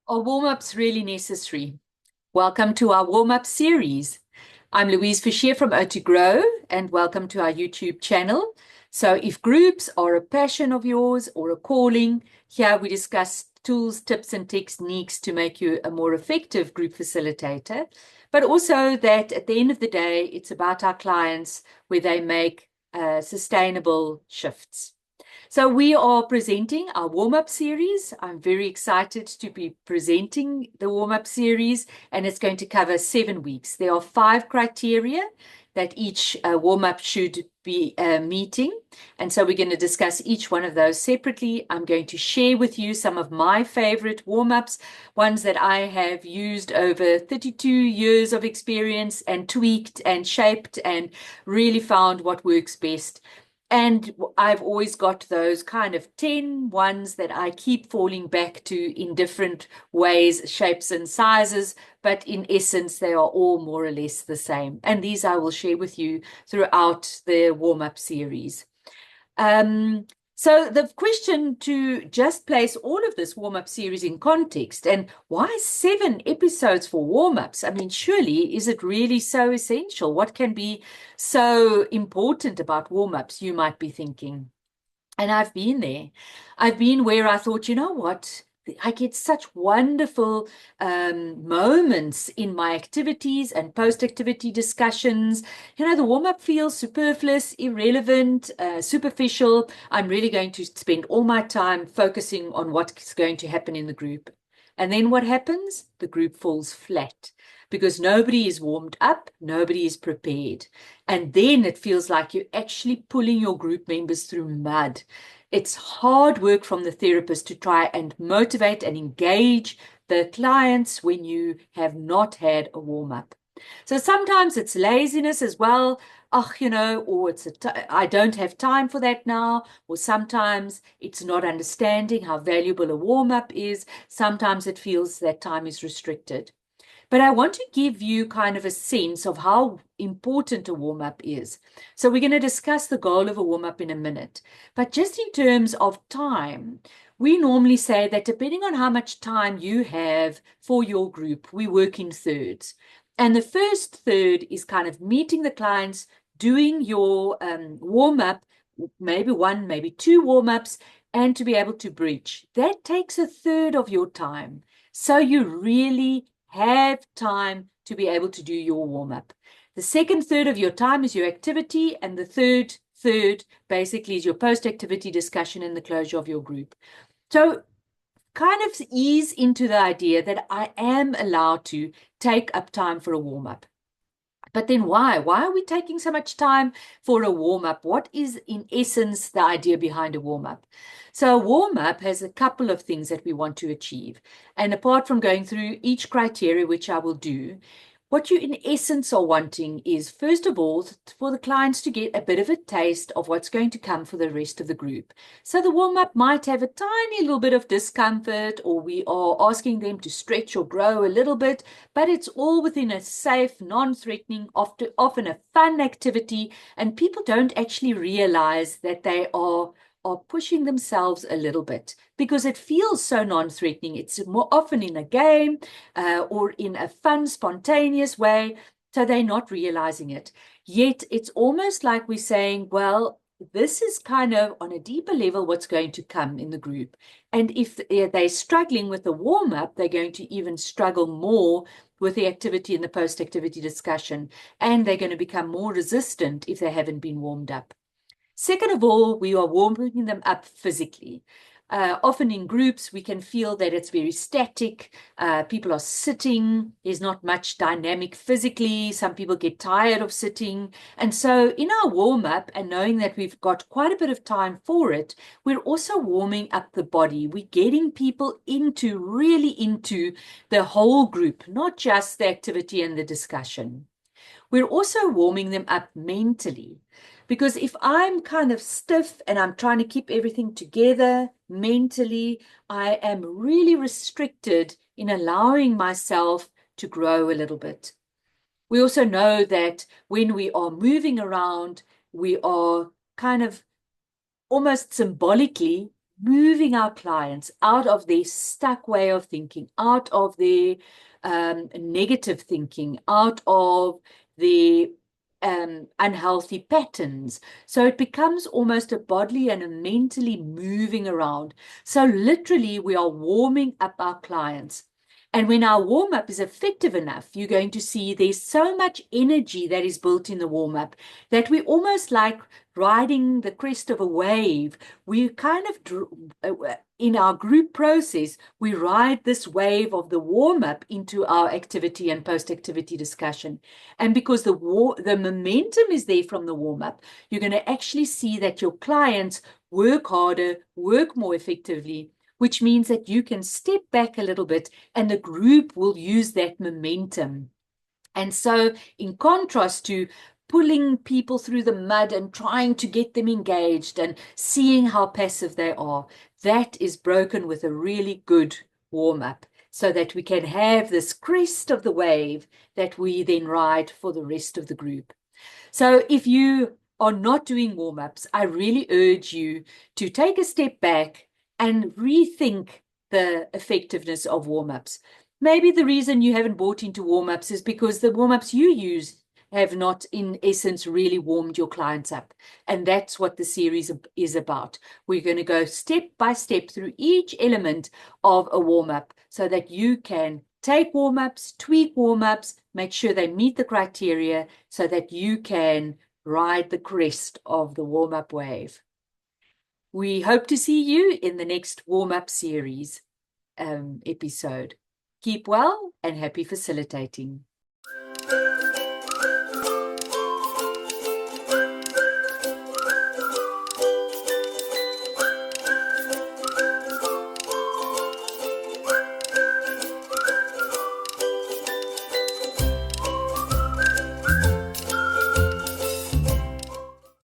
Are warm-ups really necessary? Welcome to our warm-up series. I'm Louise Fisher from OTGrow, and welcome to our YouTube channel. So if groups are a passion of yours or a calling, here we discuss tools, tips, and techniques to make you a more effective group facilitator, but also that at the end of the day, it's about our clients where they make sustainable shifts. So we are presenting our warm-up series. I'm very excited to be presenting the warm-up series, and it's going to cover 7 weeks. There are 5 criteria that each warm-up should be meeting. And so we're going to discuss each one of those separately. I'm going to share with you some of my favorite warm-ups, ones that I have used over 32 years of experience and tweaked and shaped and really found what works best. And I've always got those kind of 10 ones that I keep falling back to in different ways, shapes, and sizes, but in essence, they are all more or less the same. And these I will share with you throughout the warm-up series. So the question to just place all of this warm-up series in context, and why 7 episodes for warm-ups? I mean, surely, is it really so essential? What can be so important about warm-ups, you might be thinking? And I've been there. I've been where I thought, you know what? I get such wonderful moments in my activities and post-activity discussions. The warm-up feels superfluous, irrelevant, superficial. I'm really going to spend all my time focusing on what's going to happen in the group. And then what happens? The group falls flat because nobody is warmed up, nobody is prepared. And then it feels like you're actually pulling your group members through mud. It's hard work from the therapist to try and motivate and engage the clients when you have not had a warm-up. So sometimes it's laziness as well. Or I don't have time for that now. Or sometimes it's not understanding how valuable a warm-up is. Sometimes it feels that time is restricted. But I want to give you kind of a sense of how important a warm-up is. So we're going to discuss the goal of a warm-up in a minute. But just in terms of time, we normally say that depending on how much time you have for your group, we work in thirds. And the first third is kind of meeting the clients, doing your warm-up, maybe 1, maybe 2 warm-ups, and to be able to bridge. That takes a third of your time. So you really have time to be able to do your warm-up. The second third of your time is your activity, and the third basically is your post-activity discussion and the closure of your group. So kind of ease into the idea that I am allowed to take up time for a warm-up. But then why? Why are we taking so much time for a warm-up? What is, in essence, the idea behind a warm-up? So a warm-up has a couple of things that we want to achieve. And apart from going through each criteria, which I will do, what you in essence are wanting is, first of all, for the clients to get a bit of a taste of what's going to come for the rest of the group. So the warm-up might have a tiny little bit of discomfort, or we are asking them to stretch or grow a little bit, but it's all within a safe, non-threatening, often a fun activity, and people don't actually realize that they are pushing themselves a little bit because it feels so non-threatening. It's more often in a game or in a fun, spontaneous way, so they're not realizing it. Yet it's almost like we're saying, well, this is kind of on a deeper level what's going to come in the group. And if they're struggling with the warm-up, they're going to even struggle more with the activity and the post-activity discussion, and they're going to become more resistant if they haven't been warmed up. Second of all, we are warming them up physically. Often in groups, we can feel that it's very static. People are sitting. There's not much dynamic physically. Some people get tired of sitting. And so in our warm-up, and knowing that we've got quite a bit of time for it, we're also warming up the body. We're getting people really into the whole group, not just the activity and the discussion. We're also warming them up mentally. Because if I'm kind of stiff and I'm trying to keep everything together mentally, I am really restricted in allowing myself to grow a little bit. We also know that when we are moving around, we are kind of almost symbolically moving our clients out of their stuck way of thinking, out of their negative thinking, out of their unhealthy patterns. So it becomes almost a bodily and a mentally moving around. So literally, we are warming up our clients. And when our warm up is effective enough, you're going to see there's so much energy that is built in the warm up that we almost like riding the crest of a wave. We kind of, in our group process, we ride this wave of the warm up into our activity and post activity discussion. And because the momentum is there from the warm up, you're going to actually see that your clients work harder, work more effectively, which means that you can step back a little bit and the group will use that momentum. And so, in contrast to pulling people through the mud and trying to get them engaged and seeing how passive they are, that is broken with a really good warm up so that we can have this crest of the wave that we then ride for the rest of the group. So, if you are not doing warm ups, I really urge you to take a step back and rethink the effectiveness of warm ups. Maybe the reason you haven't bought into warm ups is because the warm ups you use have not, in essence, really warmed your clients up. And that's what the series is about. We're going to go step by step through each element of a warm up so that you can take warm ups, tweak warm ups, make sure they meet the criteria so that you can ride the crest of the warm up wave. We hope to see you in the next warm-up series episode. Keep well and happy facilitating.